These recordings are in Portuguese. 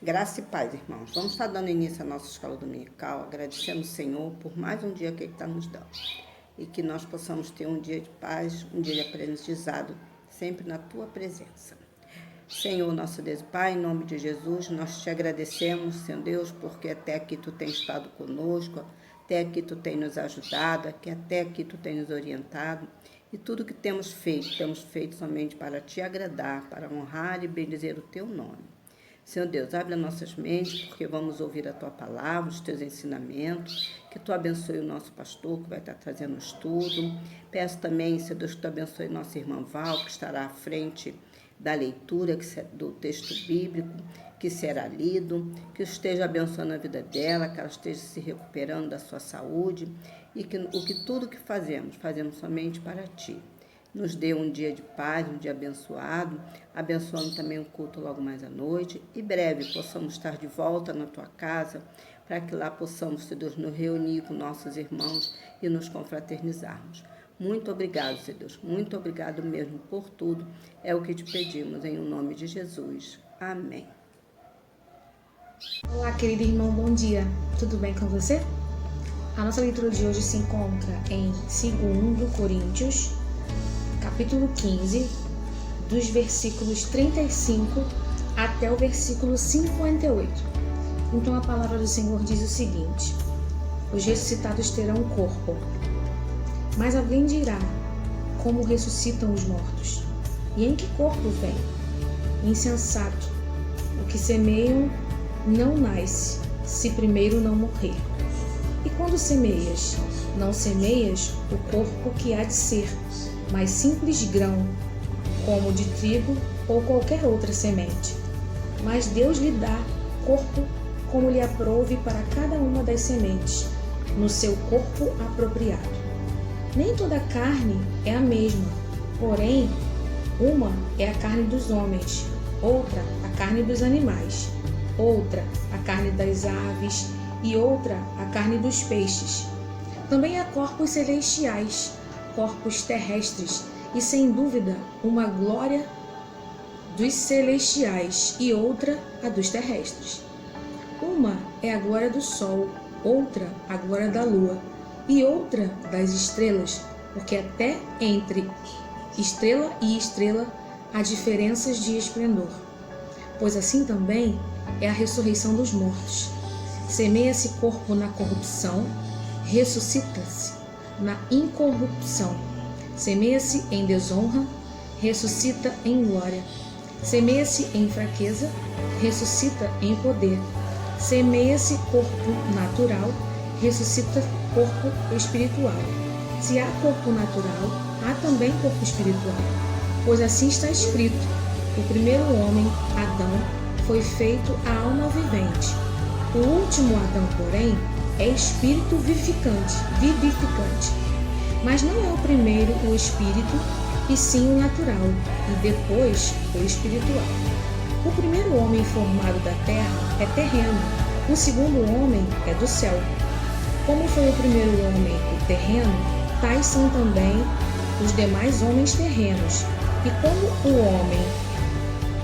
Graça e paz, irmãos. Vamos estar dando início à nossa escola dominical, agradecendo o Senhor por mais um dia que Ele está nos dando. E que nós possamos ter um dia de paz, um dia de aprendizado, sempre na Tua presença. Senhor, nosso Deus e Pai, em nome de Jesus, nós te agradecemos, Senhor Deus, porque até aqui Tu tens estado conosco, até aqui Tu tens nos ajudado, até aqui Tu tens nos orientado. E tudo que temos feito somente para Te agradar, para honrar e bendizer o Teu nome. Senhor Deus, abre as nossas mentes, porque vamos ouvir a Tua palavra, os Teus ensinamentos, que Tu abençoe o nosso pastor, que vai estar trazendo o estudo. Peço também, Senhor Deus, que Tu abençoe nossa irmã Val, que estará à frente da leitura do texto bíblico, que será lido, que esteja abençoando a vida dela, que ela esteja se recuperando da sua saúde, e que tudo que fazemos somente para Ti. Nos dê um dia de paz, um dia abençoado, abençoando também o culto logo mais à noite. E breve possamos estar de volta na Tua casa, para que lá possamos, Senhor Deus, nos reunir com nossos irmãos e nos confraternizarmos. Muito obrigado, Senhor Deus, muito obrigado mesmo por tudo. É o que te pedimos, em nome de Jesus. Amém. Olá, querido irmão, bom dia. Tudo bem com você? A nossa leitura de hoje se encontra em 2 Coríntios, capítulo 15, dos versículos 35 até o versículo 58. Então a palavra do Senhor diz o seguinte: os ressuscitados terão um corpo, mas alguém dirá: como ressuscitam os mortos? E em que corpo vem? Insensato, o que semeiam não nasce, se primeiro não morrer. E quando semeias, não semeias o corpo que há de ser, mas simples grão, como de trigo ou qualquer outra semente. Mas Deus lhe dá corpo como lhe aprouve para cada uma das sementes, no seu corpo apropriado. Nem toda carne é a mesma, porém, uma é a carne dos homens, outra a carne dos animais, outra a carne das aves e outra a carne dos peixes. Também há corpos celestiais, corpos terrestres, e sem dúvida uma glória dos celestiais e outra a dos terrestres. Uma é a glória do sol, outra a glória da lua e outra das estrelas, porque até entre estrela e estrela há diferenças de esplendor. Pois assim também é a ressurreição dos mortos. Semeia-se corpo na corrupção, ressuscita-se na incorrupção. Semeia-se em desonra, ressuscita em glória. Semeia-se em fraqueza, ressuscita em poder. Semeia-se corpo natural, ressuscita corpo espiritual. Se há corpo natural, há também corpo espiritual. Pois assim está escrito: o primeiro homem, Adão, foi feito a alma vivente. O último Adão, porém, é espírito vivificante. Mas não é o primeiro o espírito, e sim o natural, e depois o espiritual. O primeiro homem formado da terra é terreno, o segundo homem é do céu. Como foi o primeiro homem o terreno, tais são também os demais homens terrenos. E como o homem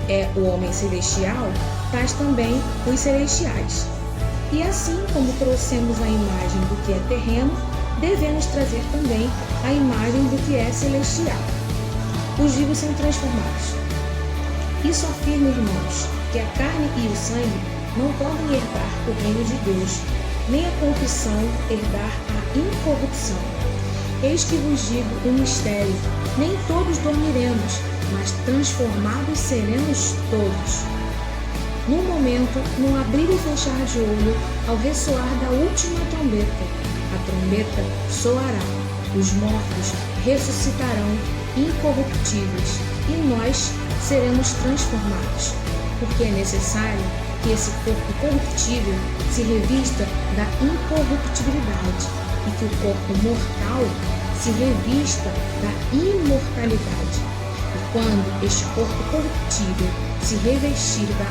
é o homem celestial, tais também os celestiais. E assim como trouxemos a imagem do que é terreno, devemos trazer também a imagem do que é celestial. Os vivos são transformados. Isso afirma, irmãos, que a carne e o sangue não podem herdar o reino de Deus, nem a corrupção herdar a incorrupção. Eis que vos digo um mistério: nem todos dormiremos, mas transformados seremos todos. No momento, num abrir e fechar de olho, ao ressoar da última trombeta, a trombeta soará, os mortos ressuscitarão incorruptíveis, e nós seremos transformados, porque é necessário que esse corpo corruptível se revista da incorruptibilidade e que o corpo mortal se revista da imortalidade. E quando este corpo corruptível se revestir da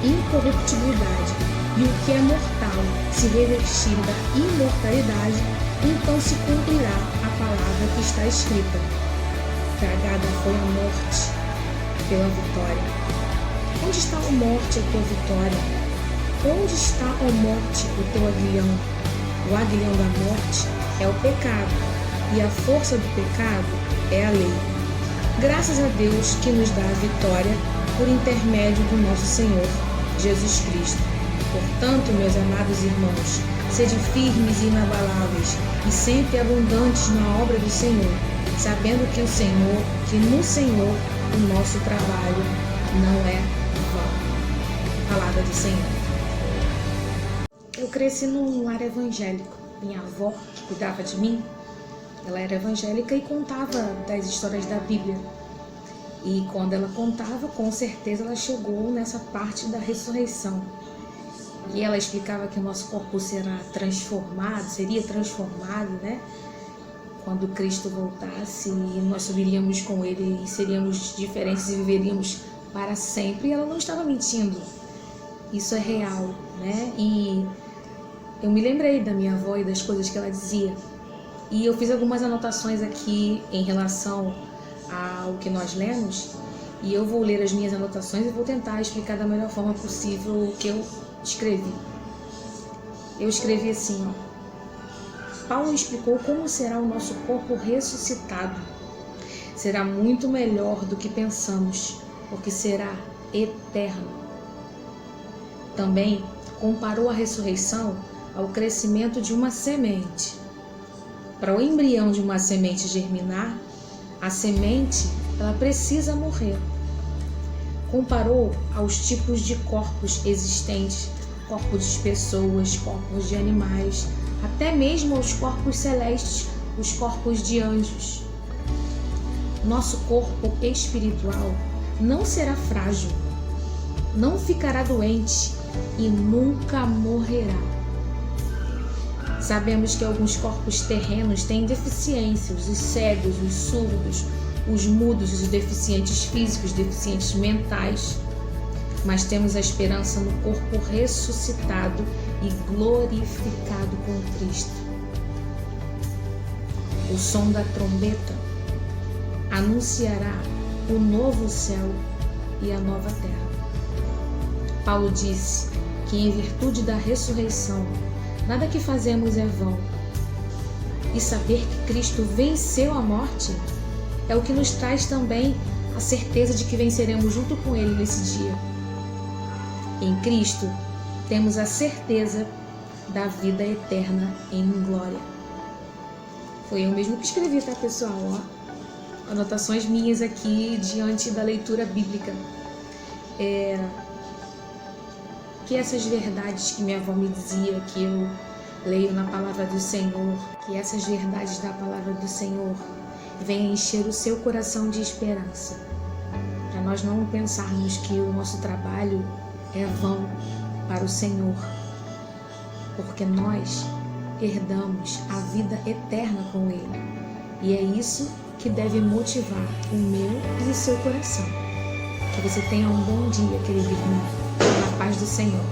incorruptibilidade e o que é mortal se revestir da imortalidade, então se cumprirá a palavra que está escrita: tragada foi a morte pela vitória. Onde está, ó morte, a tua vitória? Onde está, ó morte, o teu aguilhão? O aguilhão da morte é o pecado, e a força do pecado é a lei. Graças a Deus que nos dá a vitória por intermédio do nosso Senhor Jesus Cristo. Portanto, meus amados irmãos, sede firmes e inabaláveis e sempre abundantes na obra do Senhor, sabendo que no Senhor o nosso trabalho não é vão. Palavra do Senhor. Eu cresci num lar evangélico. Minha avó, que cuidava de mim, ela era evangélica e contava das histórias da Bíblia. E quando ela contava, com certeza ela chegou nessa parte da ressurreição. E ela explicava que o nosso corpo seria transformado, né? Quando Cristo voltasse, e nós subiríamos com Ele e seríamos diferentes e viveríamos para sempre. E ela não estava mentindo. Isso é real, né? E eu me lembrei da minha avó e das coisas que ela dizia. E eu fiz algumas anotações aqui em relação ao que nós lemos. E eu vou ler as minhas anotações e vou tentar explicar da melhor forma possível o que eu escrevi. Eu escrevi assim, ó. Paulo explicou como será o nosso corpo ressuscitado. Será muito melhor do que pensamos, porque será eterno. Também comparou a ressurreição ao crescimento de uma semente. Para o embrião de uma semente germinar, a semente ela precisa morrer. Comparou aos tipos de corpos existentes, corpos de pessoas, corpos de animais, até mesmo aos corpos celestes, os corpos de anjos. Nosso corpo espiritual não será frágil, não ficará doente e nunca morrerá. Sabemos que alguns corpos terrenos têm deficiências, os cegos, os surdos, os mudos, os deficientes físicos, deficientes mentais, mas temos a esperança no corpo ressuscitado e glorificado com Cristo. O som da trombeta anunciará o novo céu e a nova terra. Paulo disse que em virtude da ressurreição, nada que fazemos é vão. E saber que Cristo venceu a morte é o que nos traz também a certeza de que venceremos junto com Ele nesse dia. Em Cristo, temos a certeza da vida eterna em glória. Foi eu mesmo que escrevi, tá, pessoal? Ó, anotações minhas aqui diante da leitura bíblica. Que essas verdades que minha avó me dizia, que eu leio na palavra do Senhor, que essas verdades da palavra do Senhor venham encher o seu coração de esperança, para nós não pensarmos que o nosso trabalho é vão para o Senhor, porque nós herdamos a vida eterna com Ele, e é isso que deve motivar o meu e o seu coração. Que você tenha um bom dia, querido irmão, na paz do Senhor.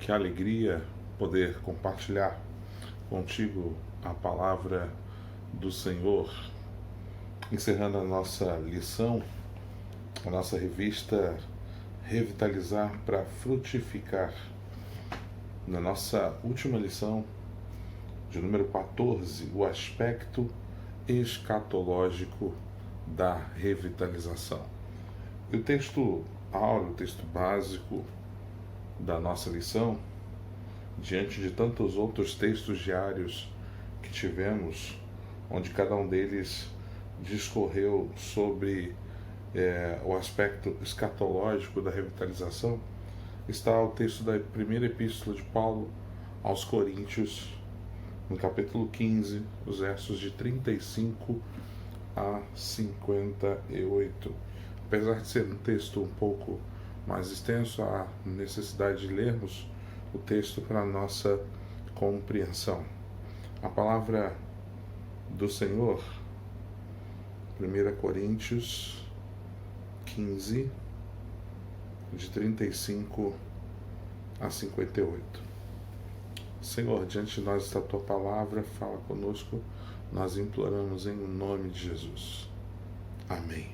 Que alegria poder compartilhar contigo a palavra do Senhor, encerrando a nossa lição, a nossa revista Revitalizar para Frutificar. Na nossa última lição, de número 14, o aspecto escatológico da revitalização. E o texto áureo, o texto básico da nossa lição, diante de tantos outros textos diários que tivemos, onde cada um deles discorreu sobre o aspecto escatológico da revitalização, está o texto da primeira epístola de Paulo aos Coríntios, no capítulo 15, os versos de 35 a 58. Apesar de ser um texto um pouco mais extenso, há necessidade de lermos o texto para a nossa compreensão. A palavra do Senhor, 1 Coríntios 15, de 35 a 58. Senhor, diante de nós está a Tua palavra, fala conosco, nós imploramos em nome de Jesus. Amém.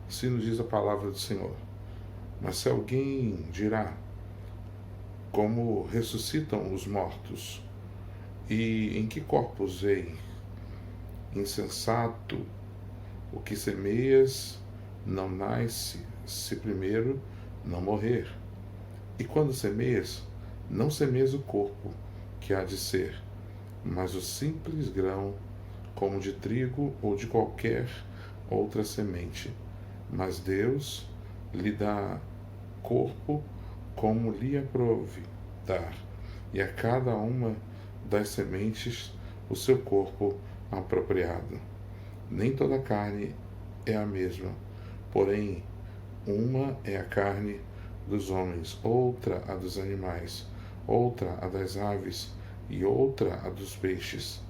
Assim nos diz a palavra do Senhor. Mas se alguém dirá, como ressuscitam os mortos, e em que corpos vêm? Insensato, o que semeias não nasce, se primeiro não morrer. E quando semeias, não semeias o corpo, que há de ser, mas o simples grão, como de trigo ou de qualquer outra semente. Mas Deus lhe dá corpo como lhe aprouve dar, e a cada uma das sementes o seu corpo apropriado. Nem toda a carne é a mesma, porém uma é a carne dos homens, outra a dos animais, outra a das aves e outra a dos peixes.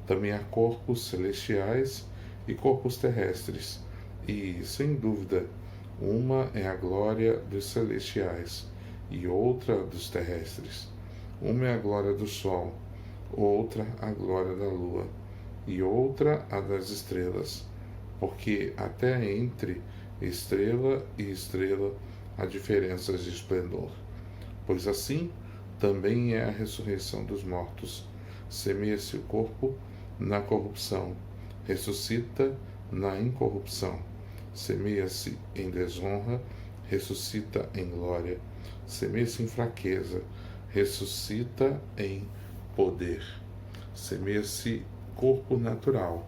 Também há corpos celestiais e corpos terrestres, e, sem dúvida, uma é a glória dos celestiais e outra dos terrestres. Uma é a glória do sol, outra a glória da lua, e outra a das estrelas, porque até entre estrela e estrela há diferenças de esplendor. Pois assim também é a ressurreição dos mortos. Semeia-se o corpo na corrupção, ressuscita na incorrupção. Semeia-se em desonra, ressuscita em glória. Semeia-se em fraqueza, ressuscita em poder. Semeia-se corpo natural,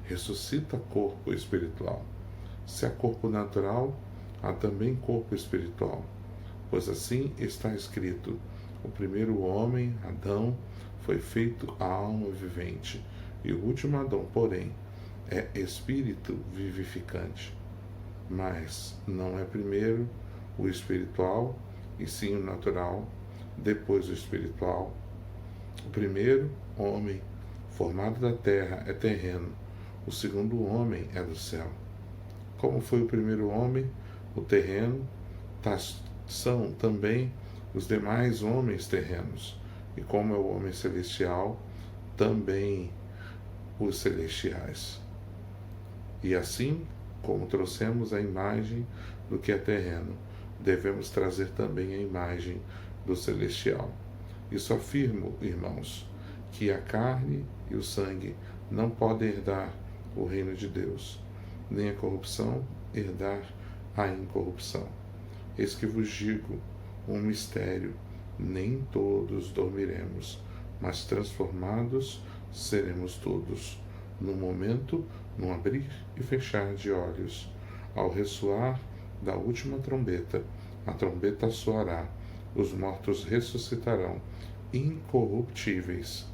ressuscita corpo espiritual. Se há corpo natural, há também corpo espiritual. Pois assim está escrito: o primeiro homem, Adão, foi feito a alma vivente, e o último Adão, porém, é espírito vivificante. Mas não é primeiro o espiritual, e sim o natural, depois o espiritual. O primeiro homem, formado da terra, é terreno, o segundo homem é do céu. Como foi o primeiro homem, o terreno, são também os demais homens terrenos, e como é o homem celestial, também os celestiais. E assim, como trouxemos a imagem do que é terreno, devemos trazer também a imagem do celestial. Isso afirmo, irmãos, que a carne e o sangue não podem herdar o reino de Deus, nem a corrupção herdar a incorrupção. Eis que vos digo um mistério: nem todos dormiremos, mas transformados seremos todos, num momento, num abrir e fechar de olhos. Ao ressoar da última trombeta, a trombeta soará, os mortos ressuscitarão, incorruptíveis,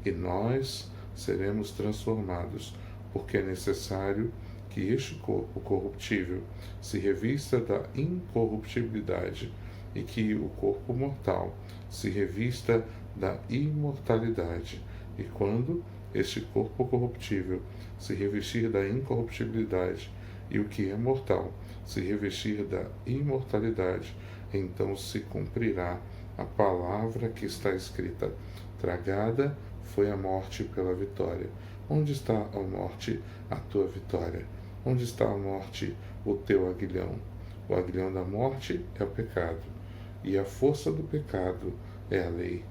e nós seremos transformados, porque é necessário que este corpo corruptível se revista da incorruptibilidade e que o corpo mortal se revista da imortalidade. E quando este corpo corruptível se revestir da incorruptibilidade e o que é mortal se revestir da imortalidade, então se cumprirá a palavra que está escrita: tragada foi a morte pela vitória. Onde está, ó morte, a tua vitória? Onde está, a morte, o teu aguilhão? O aguilhão da morte é o pecado, e a força do pecado é a lei.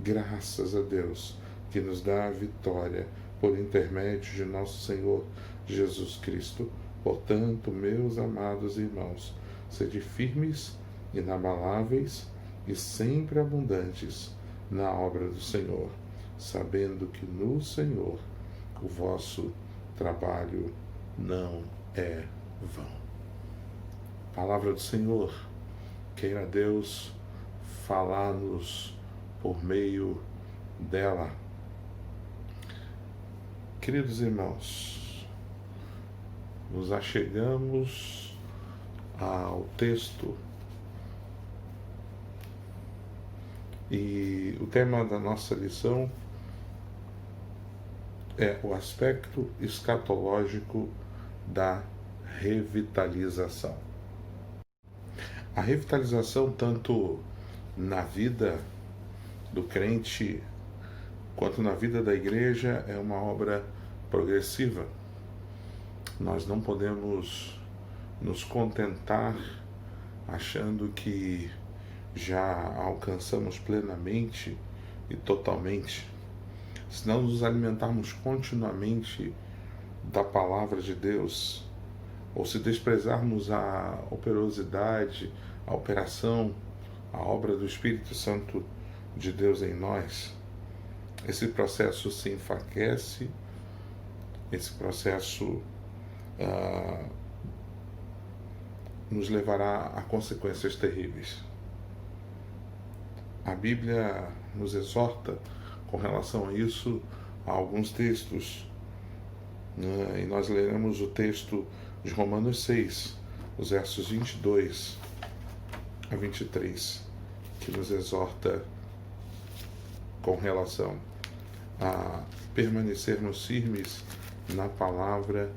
Graças a Deus, que nos dá a vitória por intermédio de nosso Senhor Jesus Cristo. Portanto, meus amados irmãos, sede firmes, inabaláveis e sempre abundantes na obra do Senhor, sabendo que no Senhor o vosso trabalho não é vão. Palavra do Senhor. Queira Deus falar-nos por meio dela. Queridos irmãos, nos achegamos ao texto e o tema da nossa lição é o aspecto escatológico da revitalização. A revitalização, tanto na vida do crente quanto na vida da igreja, é uma obra progressiva. Nós não podemos nos contentar achando que já alcançamos plenamente e totalmente. Se não nos alimentarmos continuamente da palavra de Deus, ou se desprezarmos a operosidade, a operação, a obra do Espírito Santo de Deus em nós, esse processo se enfraquece, esse processo nos levará a consequências terríveis. A Bíblia nos exorta com relação a isso a alguns textos, e nós leremos o texto de Romanos 6, os versos 22 a 23, que nos exorta com relação a permanecermos firmes na palavra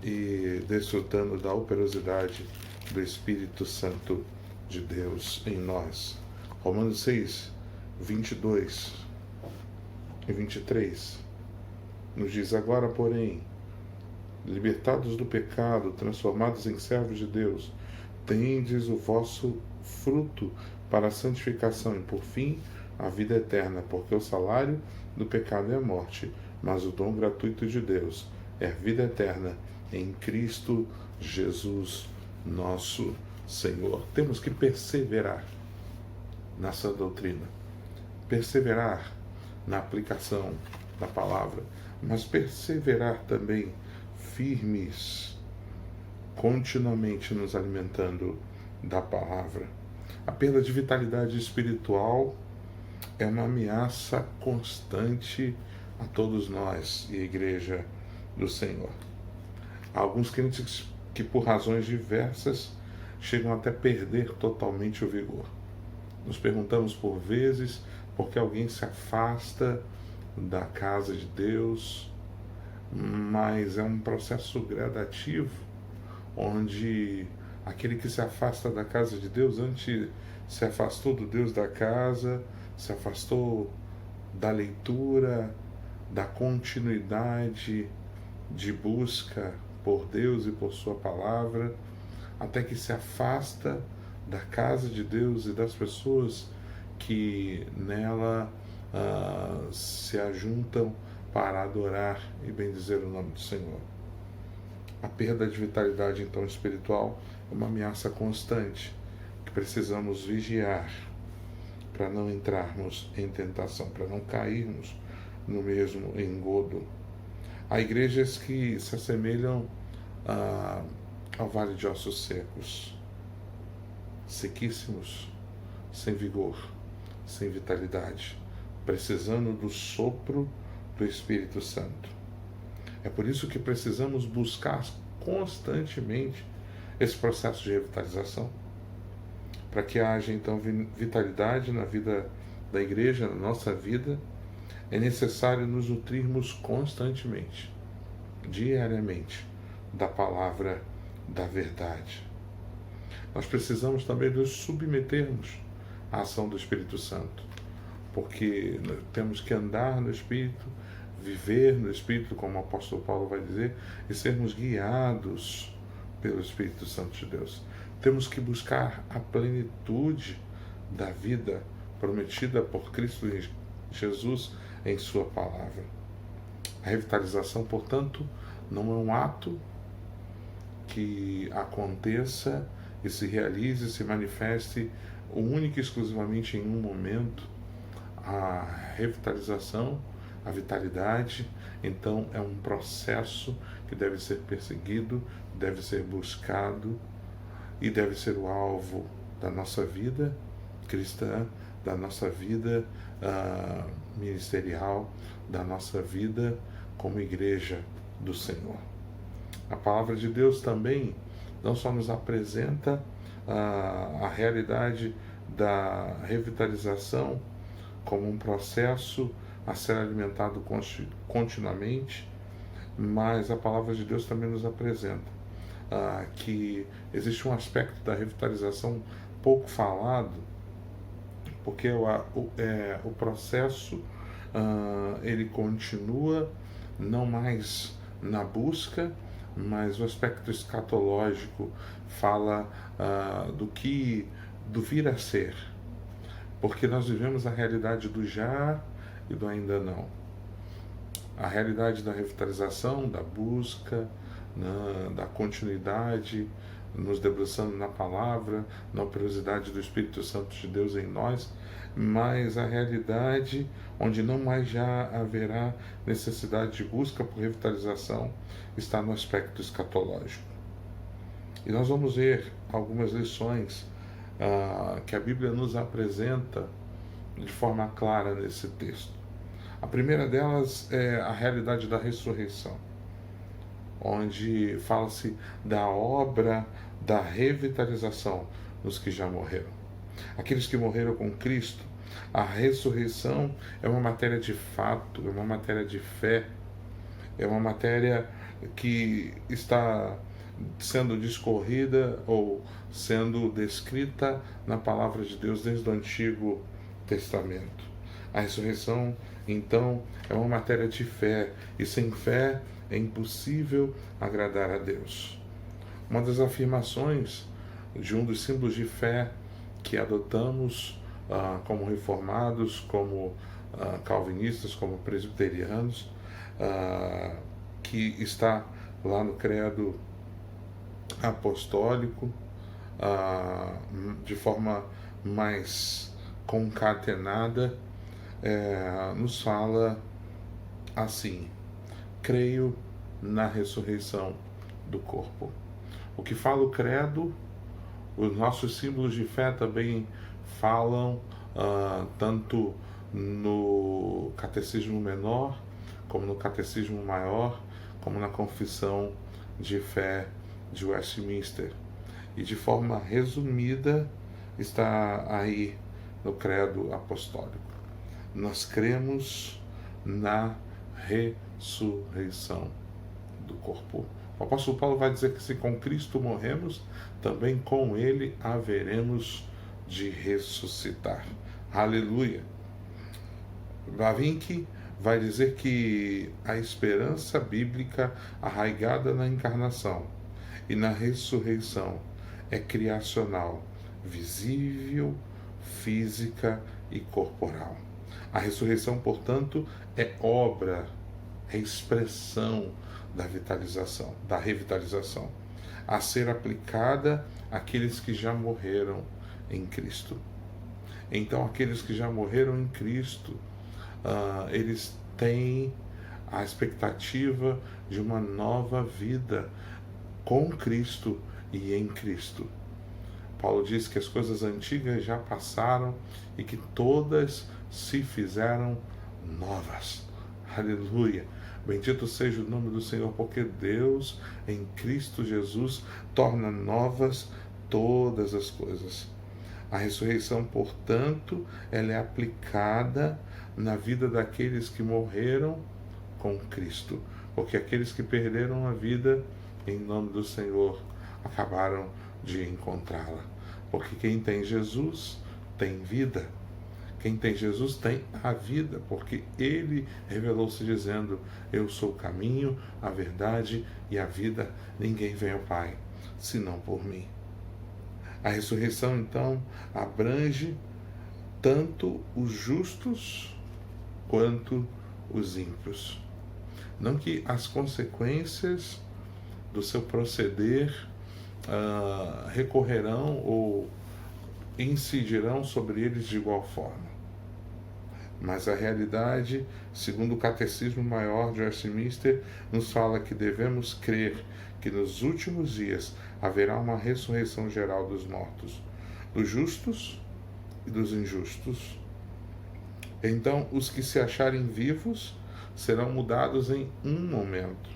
e desfrutando da operosidade do Espírito Santo de Deus em nós. Romanos 6, 22 e 23 nos diz: agora, porém, libertados do pecado, transformados em servos de Deus, tendes o vosso fruto para a santificação e, por fim, a vida eterna, porque o salário do pecado é a morte, mas o dom gratuito de Deus é a vida eterna em Cristo Jesus, nosso Senhor. Temos que perseverar na sã doutrina, perseverar na aplicação da palavra, mas perseverar também firmes, continuamente nos alimentando da palavra. A perda de vitalidade espiritual é uma ameaça constante a todos nós e a Igreja do Senhor. Há alguns crentes que, por razões diversas, chegam até perder totalmente o vigor. Nos perguntamos por vezes por que alguém se afasta da casa de Deus, mas é um processo gradativo, onde aquele que se afasta da casa de Deus antes se afastou do Deus da casa, se afastou da leitura, da continuidade de busca por Deus e por sua palavra, até que se afasta da casa de Deus e das pessoas que nela se ajuntam para adorar e bendizer o nome do Senhor. A perda de vitalidade, então, espiritual é uma ameaça constante que precisamos vigiar para não entrarmos em tentação, para não cairmos no mesmo engodo. Há igrejas que se assemelham ao vale de ossos secos, sequíssimos, sem vigor, sem vitalidade, precisando do sopro do Espírito Santo. É por isso que precisamos buscar constantemente esse processo de revitalização, para que haja então vitalidade na vida da igreja, na nossa vida. É necessário nos nutrirmos constantemente, diariamente, da palavra da verdade. Nós precisamos também nos submetermos a ação do Espírito Santo, porque temos que andar no Espírito, viver no Espírito, como o apóstolo Paulo vai dizer, e sermos guiados pelo Espírito Santo de Deus. Temos que buscar a plenitude da vida prometida por Cristo Jesus em sua palavra. A revitalização, portanto, não é um ato que aconteça e se realize, se manifeste única e exclusivamente em um momento. A revitalização, a vitalidade, então, é um processo que deve ser perseguido, deve ser buscado e deve ser o alvo da nossa vida cristã, da nossa vida ministerial, da nossa vida como igreja do Senhor. A palavra de Deus também não só nos apresenta a realidade da revitalização como um processo a ser alimentado continuamente, mas a palavra de Deus também nos apresenta que existe um aspecto da revitalização pouco falado, porque o processo ele continua não mais na busca, mas o aspecto escatológico fala do vir a ser, porque nós vivemos a realidade do já e do ainda não. A realidade da revitalização, da busca, da continuidade, nos debruçando na palavra, na operosidade do Espírito Santo de Deus em nós, mas a realidade onde não mais já haverá necessidade de busca por revitalização está no aspecto escatológico. E nós vamos ver algumas lições que a Bíblia nos apresenta de forma clara nesse texto. A primeira delas é a realidade da ressurreição, onde fala-se da obra da revitalização nos que já morreram. Aqueles que morreram com Cristo, a ressurreição é uma matéria de fato, é uma matéria de fé, é uma matéria que está sendo discorrida ou sendo descrita na palavra de Deus desde o Antigo Testamento. A ressurreição, então, é uma matéria de fé, e sem fé é impossível agradar a Deus. Uma das afirmações de um dos símbolos de fé que adotamos como reformados, como calvinistas, como presbiterianos, que está lá no credo apostólico, de forma mais concatenada, nos fala assim: creio na ressurreição do corpo. O que fala o credo, os nossos símbolos de fé também falam, tanto no catecismo menor, como no catecismo maior, como na confissão de fé de Westminster. E de forma resumida está aí no credo apostólico. Nós cremos na ressurreição do corpo. O apóstolo Paulo vai dizer que se com Cristo morremos, também com Ele haveremos de ressuscitar. Aleluia! Bavinck vai dizer que a esperança bíblica arraigada na encarnação e na ressurreição é criacional, visível, física e corporal. A ressurreição, portanto, é obra, é expressão da revitalização, a ser aplicada àqueles que já morreram em Cristo. Então, aqueles que já morreram em Cristo, eles têm a expectativa de uma nova vida com Cristo e em Cristo. Paulo diz que as coisas antigas já passaram e que todas se fizeram novas. Aleluia! Bendito seja o nome do Senhor, porque Deus, em Cristo Jesus, torna novas todas as coisas. A ressurreição, portanto, ela é aplicada na vida daqueles que morreram com Cristo, porque aqueles que perderam a vida, em nome do Senhor, acabaram de encontrá-la. Porque quem tem Jesus tem vida. Quem tem Jesus tem a vida, porque ele revelou-se dizendo: eu sou o caminho, a verdade e a vida. Ninguém vem ao Pai, senão por mim. A ressurreição, então, abrange tanto os justos quanto os ímpios. Não que as consequências do seu proceder recorrerão ou incidirão sobre eles de igual forma. Mas a realidade, segundo o Catecismo Maior de Westminster, nos fala que devemos crer que nos últimos dias haverá uma ressurreição geral dos mortos, dos justos e dos injustos. Então, os que se acharem vivos serão mudados em um momento,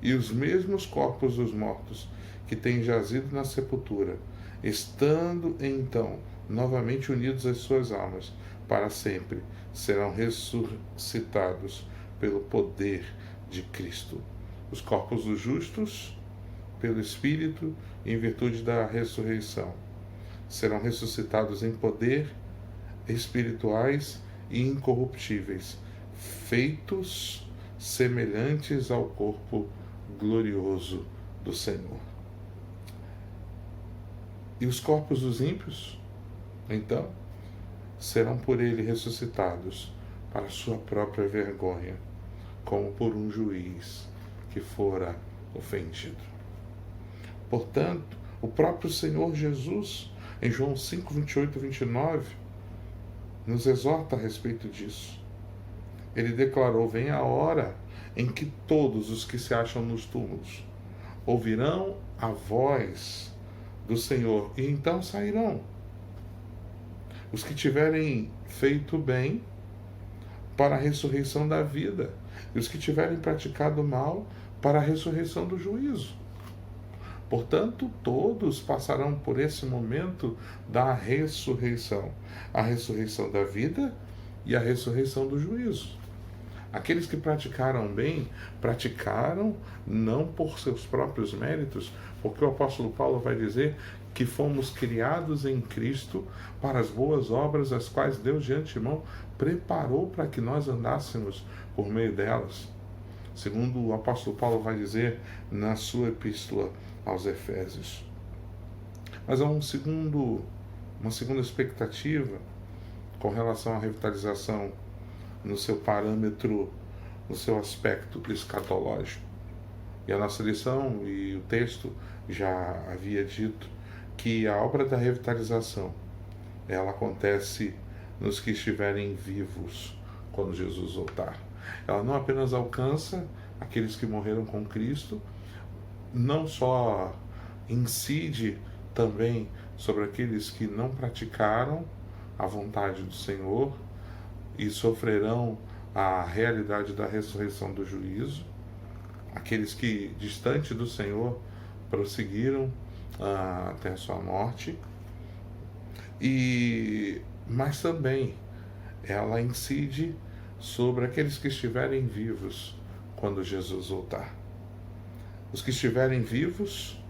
e os mesmos corpos dos mortos que têm jazido na sepultura, estando então novamente unidos às suas almas para sempre, serão ressuscitados pelo poder de Cristo. Os corpos dos justos, pelo Espírito, em virtude da ressurreição, serão ressuscitados em poder, espirituais e incorruptíveis, feitos semelhantes ao corpo glorioso do Senhor. E os corpos dos ímpios, então, serão por ele ressuscitados para sua própria vergonha, como por um juiz que fora ofendido. Portanto, o próprio Senhor Jesus, em João 5, 28 e 29, nos exorta a respeito disso. Ele declarou: vem a hora em que todos os que se acham nos túmulos ouvirão a voz do Senhor e então sairão. Os que tiverem feito bem para a ressurreição da vida, e os que tiverem praticado mal para a ressurreição do juízo. Portanto, todos passarão por esse momento da ressurreição, a ressurreição da vida e a ressurreição do juízo. Aqueles que praticaram bem, praticaram não por seus próprios méritos, porque o apóstolo Paulo vai dizer que fomos criados em Cristo para as boas obras, as quais Deus de antemão preparou para que nós andássemos por meio delas. Segundo o apóstolo Paulo vai dizer na sua epístola aos Efésios. Mas há uma segunda expectativa com relação à revitalização no seu parâmetro, no seu aspecto escatológico. E a nossa lição e o texto já havia dito que a obra da revitalização, ela acontece nos que estiverem vivos quando Jesus voltar. Ela não apenas alcança aqueles que morreram com Cristo, não só incide também sobre aqueles que não praticaram a vontade do Senhor e sofrerão a realidade da ressurreição do juízo, aqueles que, distante do Senhor, prosseguiram até a sua morte, mas também ela incide sobre aqueles que estiverem vivos quando Jesus voltar. Os que estiverem vivos,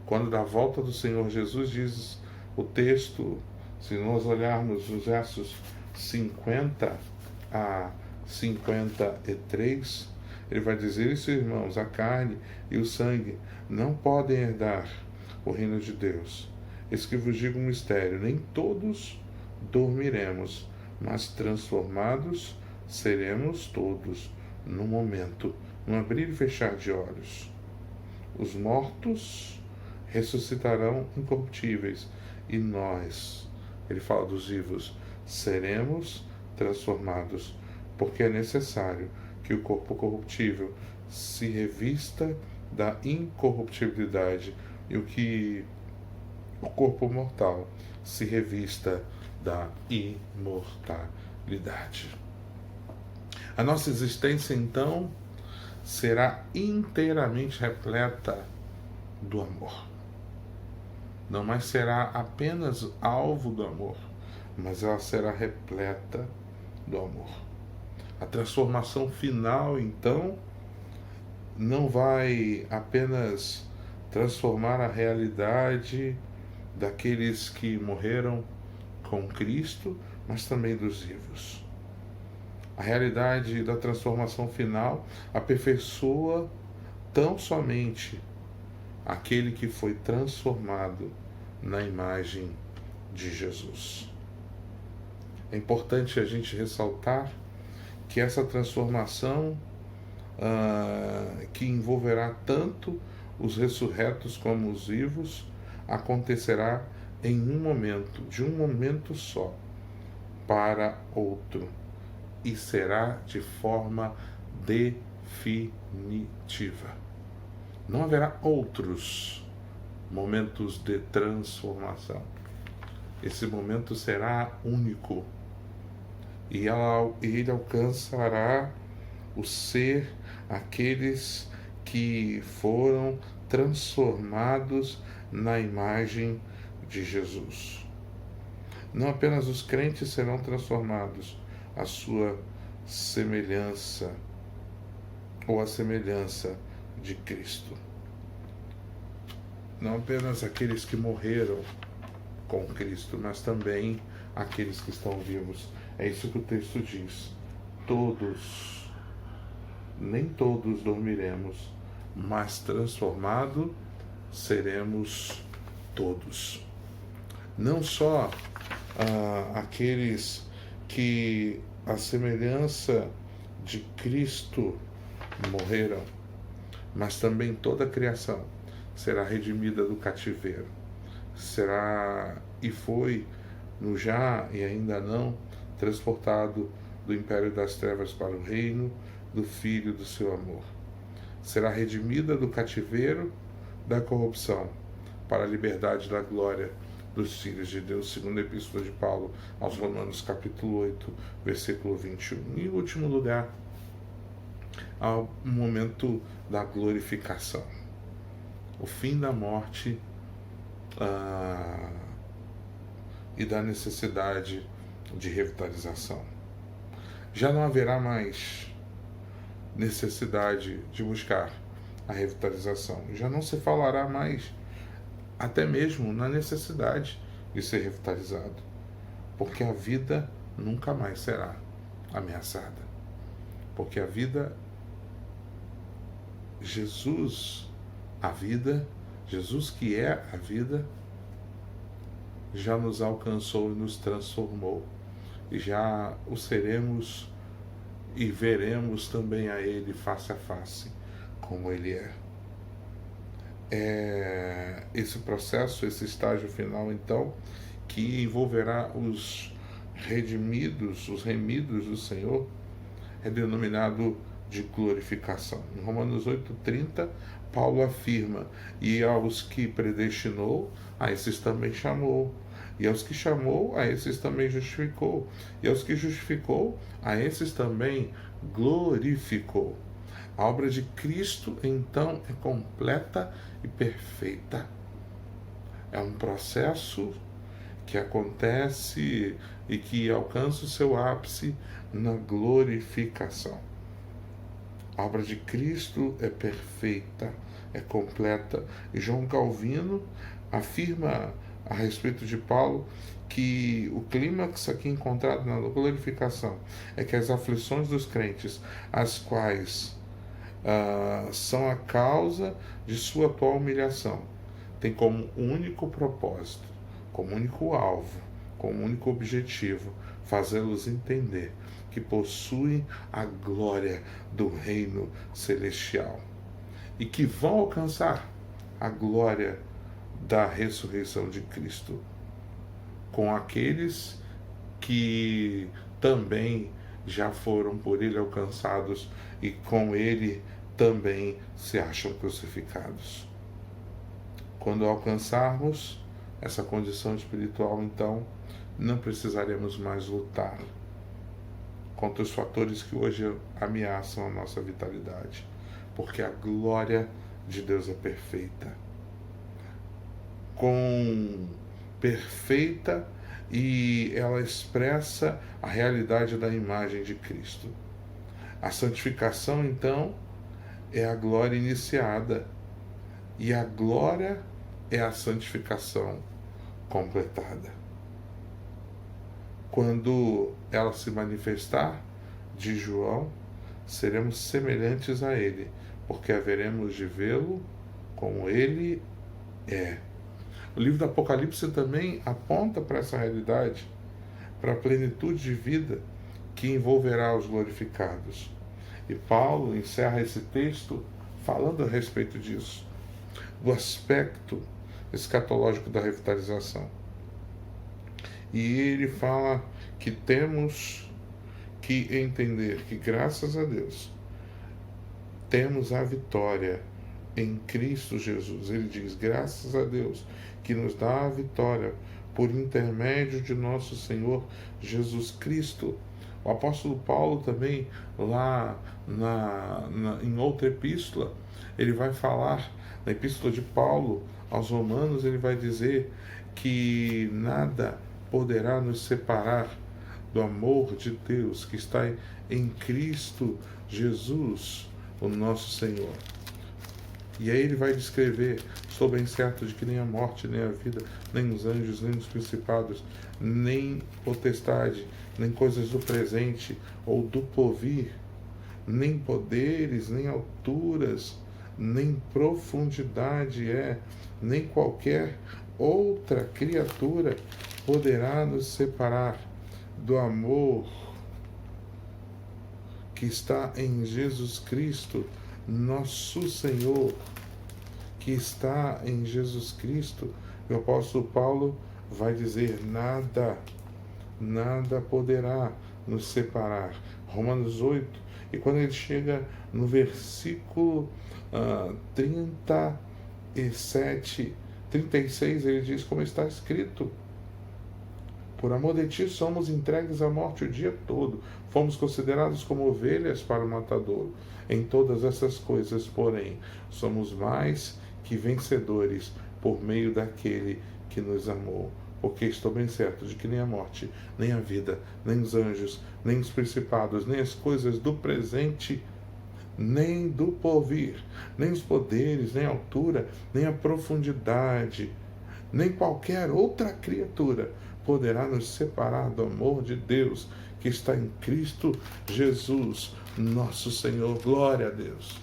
quando da volta do Senhor Jesus, diz o texto, se nós olharmos os versos 50 a 53, ele vai dizer isso, irmãos: a carne e o sangue não podem herdar o reino de Deus. Eis que vos digo um mistério: nem todos dormiremos, mas transformados seremos todos num momento, num abrir e fechar de olhos. Os mortos ressuscitarão incorruptíveis, e nós, ele fala dos vivos, seremos transformados, porque é necessário que o corpo corruptível se revista da incorruptibilidade e o corpo mortal se revista da imortalidade. A nossa existência, então, será inteiramente repleta do amor. Não mais será apenas alvo do amor, mas ela será repleta do amor. A transformação final, então, não vai apenas transformar a realidade daqueles que morreram com Cristo, mas também dos vivos. A realidade da transformação final aperfeiçoa tão somente aquele que foi transformado na imagem de Jesus. É importante a gente ressaltar que essa transformação que envolverá tanto os ressurretos como os vivos acontecerá em um momento, de um momento só para outro, e será de forma definitiva. Não haverá outros momentos de transformação. Esse momento será único e ele alcançará o ser aqueles que foram transformados na imagem de Jesus. Não apenas os crentes serão transformados à sua semelhança ou à semelhança de Cristo. Não apenas aqueles que morreram com Cristo, mas também aqueles que estão vivos. É isso que o texto diz. Todos, nem todos dormiremos, mas transformados seremos todos. Não só aqueles que a semelhança de Cristo morreram, mas também toda a criação será redimida do cativeiro. Será e foi, no já e ainda não, transportado do império das trevas para o reino do Filho do seu amor. Será redimida do cativeiro da corrupção para a liberdade da glória dos filhos de Deus, segundo a Epístola de Paulo aos Romanos, capítulo 8, versículo 21. E, em último lugar, ao momento da glorificação, o fim da morte e da necessidade de revitalização. Já não haverá mais necessidade de buscar a revitalização. Já não se falará mais até mesmo na necessidade de ser revitalizado, porque a vida nunca mais será ameaçada. Porque a vida, Jesus que é a vida, já nos alcançou e nos transformou. E já o seremos e veremos também a Ele face a face, como Ele é. Esse processo, esse estágio final, então, que envolverá os redimidos, os remidos do Senhor, é denominado de glorificação. Em Romanos 8,30, Paulo afirma: e aos que predestinou, a esses também chamou. E aos que chamou, a esses também justificou. E aos que justificou, a esses também glorificou. A obra de Cristo, então, é completa e perfeita. É um processo que acontece e que alcança o seu ápice na glorificação. A obra de Cristo é perfeita, é completa. E João Calvino afirma a respeito de Paulo que o clímax aqui encontrado na glorificação é que as aflições dos crentes, as quais são a causa de sua atual humilhação, tem como único propósito, como único alvo, como único objetivo, fazê-los entender que possuem a glória do reino celestial e que vão alcançar a glória da ressurreição de Cristo com aqueles que também já foram por Ele alcançados e com Ele também se acham crucificados. Quando alcançarmos essa condição espiritual, então, não precisaremos mais lutar contra os fatores que hoje ameaçam a nossa vitalidade, porque a glória de Deus é perfeita. Perfeita, e ela expressa a realidade da imagem de Cristo. A santificação, então, é a glória iniciada, e a glória é a santificação completada. quando ela se manifestar, diz João, seremos semelhantes a ele, porque haveremos de vê-lo como ele é. O livro do Apocalipse também aponta para essa realidade, para a plenitude de vida que envolverá os glorificados. E Paulo encerra esse texto falando a respeito disso, do aspecto escatológico da revitalização. E ele fala que temos que entender que, graças a Deus, temos a vitória em Cristo Jesus. Ele diz, graças a Deus, que nos dá a vitória por intermédio de nosso Senhor Jesus Cristo. O apóstolo Paulo também, lá em outra epístola, ele vai falar, na epístola de Paulo aos Romanos, ele vai dizer que nada poderá nos separar do amor de Deus que está em Cristo Jesus, o nosso Senhor. E aí ele vai descrever, estou bem certo de que nem a morte, nem a vida, nem os anjos, nem os principados, nem potestade, nem coisas do presente ou do porvir, nem poderes, nem alturas, nem profundidade nem qualquer outra criatura poderá nos separar do amor que está em Jesus Cristo, nosso Senhor, que está em Jesus Cristo. O apóstolo Paulo vai dizer, nada poderá nos separar. Romanos 8, e quando ele chega no versículo 36, ele diz, como está escrito, por amor de ti somos entregues à morte o dia todo, fomos considerados como ovelhas para o matadouro. Em todas essas coisas, porém, somos mais que vencedores por meio daquele que nos amou. Porque estou bem certo de que nem a morte, nem a vida, nem os anjos, nem os principados, nem as coisas do presente, nem do porvir, nem os poderes, nem a altura, nem a profundidade, nem qualquer outra criatura poderá nos separar do amor de Deus que está em Cristo Jesus, nosso Senhor. Glória a Deus.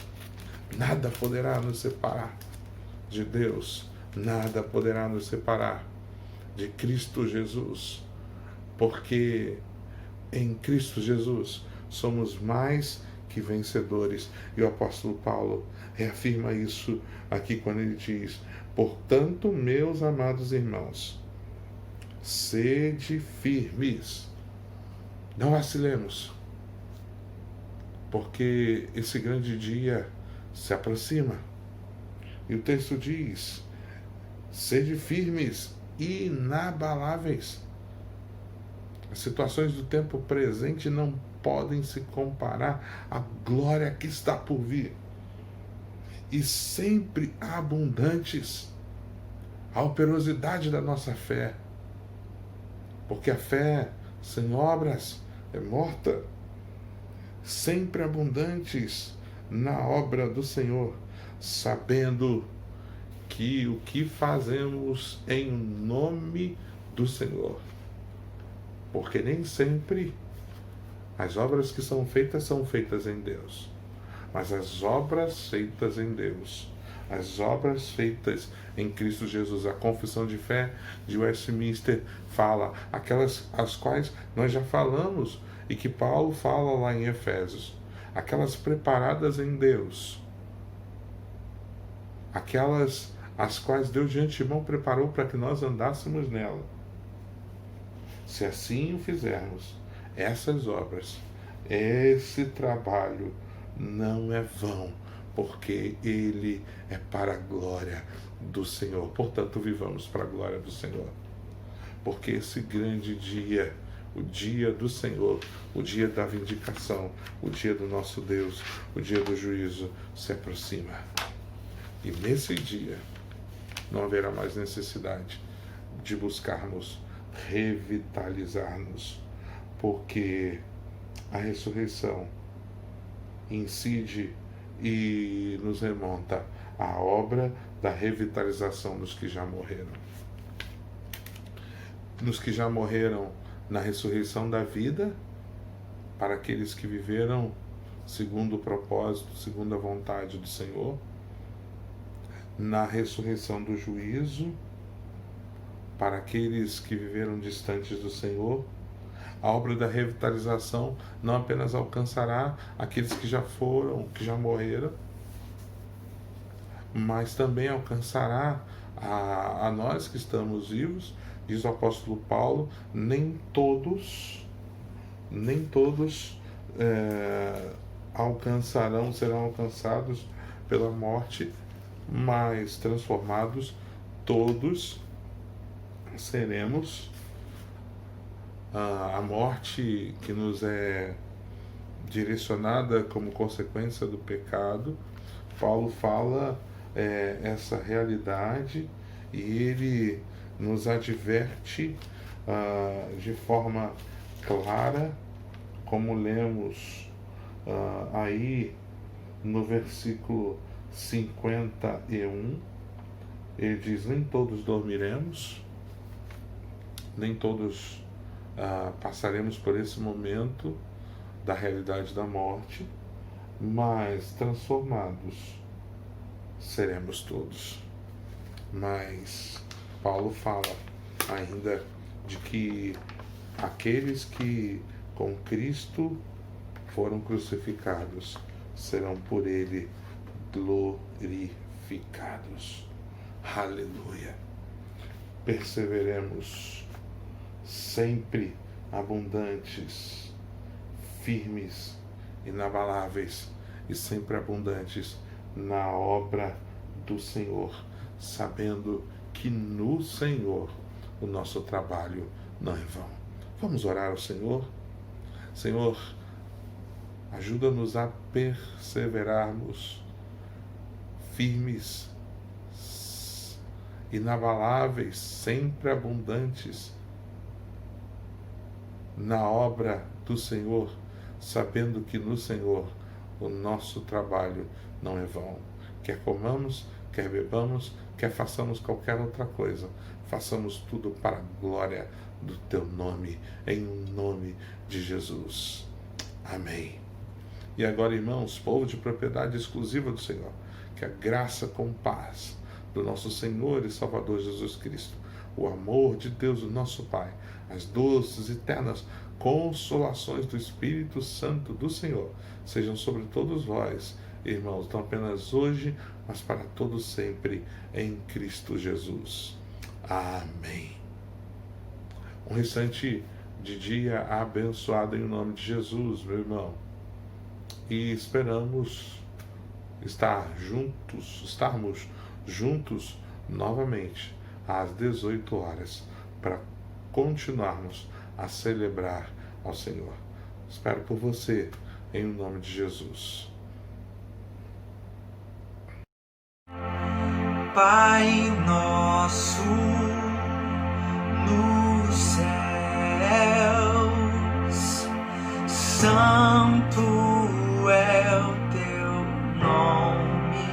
Nada poderá nos separar de Deus, nada poderá nos separar de Cristo Jesus, porque em Cristo Jesus somos mais que vencedores. E o apóstolo Paulo reafirma isso aqui quando ele diz, portanto, meus amados irmãos, sede firmes, não vacilemos, porque esse grande dia se aproxima. E o texto diz, sede firmes, inabaláveis. As situações do tempo presente não podem se comparar à glória que está por vir. E sempre abundantes a operosidade da nossa fé. Porque a fé sem obras é morta. Sempre abundantes na obra do Senhor, sabendo que o que fazemos em nome do Senhor, porque nem sempre as obras que são feitas em Deus, mas as obras feitas em Deus, as obras feitas em Cristo Jesus, a confissão de fé de Westminster fala, aquelas as quais nós já falamos e que Paulo fala lá em Efésios, aquelas preparadas em Deus, aquelas as quais Deus de antemão preparou para que nós andássemos nela. Se assim o fizermos, essas obras, esse trabalho não é vão, porque ele é para a glória do Senhor. Portanto, vivamos para a glória do Senhor, porque esse grande dia, o dia do Senhor, o dia da vindicação, o dia do nosso Deus, o dia do juízo se aproxima. E nesse dia não haverá mais necessidade de buscarmos revitalizar-nos, porque a ressurreição incide e nos remonta à obra da revitalização dos que já morreram. Nos que já morreram na ressurreição da vida, para aqueles que viveram segundo o propósito, segundo a vontade do Senhor, na ressurreição do juízo, para aqueles que viveram distantes do Senhor. A obra da revitalização não apenas alcançará aqueles que já foram, que já morreram, mas também alcançará a nós que estamos vivos. Diz o apóstolo Paulo, nem todos serão alcançados pela morte, mas transformados todos seremos. A morte que nos é direcionada como consequência do pecado, Paulo fala essa realidade e ele nos adverte de forma clara, como lemos aí no versículo 51. Ele diz: nem todos dormiremos, nem todos passaremos por esse momento da realidade da morte, mas transformados seremos todos. Mas Paulo fala ainda de que aqueles que com Cristo foram crucificados serão por ele glorificados. Aleluia! Perseveremos sempre abundantes, firmes, inabaláveis e sempre abundantes na obra do Senhor, sabendo que no Senhor o nosso trabalho não é vão. Vamos orar ao Senhor? Senhor, ajuda-nos a perseverarmos firmes, inabaláveis, sempre abundantes na obra do Senhor, sabendo que no Senhor o nosso trabalho não é vão. Quer comamos, quer bebamos, quer façamos qualquer outra coisa, façamos tudo para a glória do teu nome, em nome de Jesus. Amém. E agora, irmãos, povo de propriedade exclusiva do Senhor, que a graça com paz do nosso Senhor e Salvador Jesus Cristo, o amor de Deus, o nosso Pai, as doces e eternas consolações do Espírito Santo do Senhor, sejam sobre todos vós, irmãos, não apenas hoje, mas para todos sempre, em Cristo Jesus. Amém. Um restante de dia abençoado em nome de Jesus, meu irmão. E esperamos estarmos juntos novamente às 18 horas para continuarmos a celebrar ao Senhor. Espero por você, em nome de Jesus. Pai nosso nos céus, santo é o teu nome,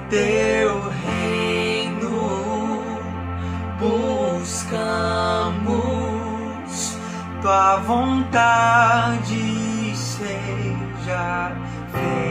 teu reino buscamos, tua vontade seja feita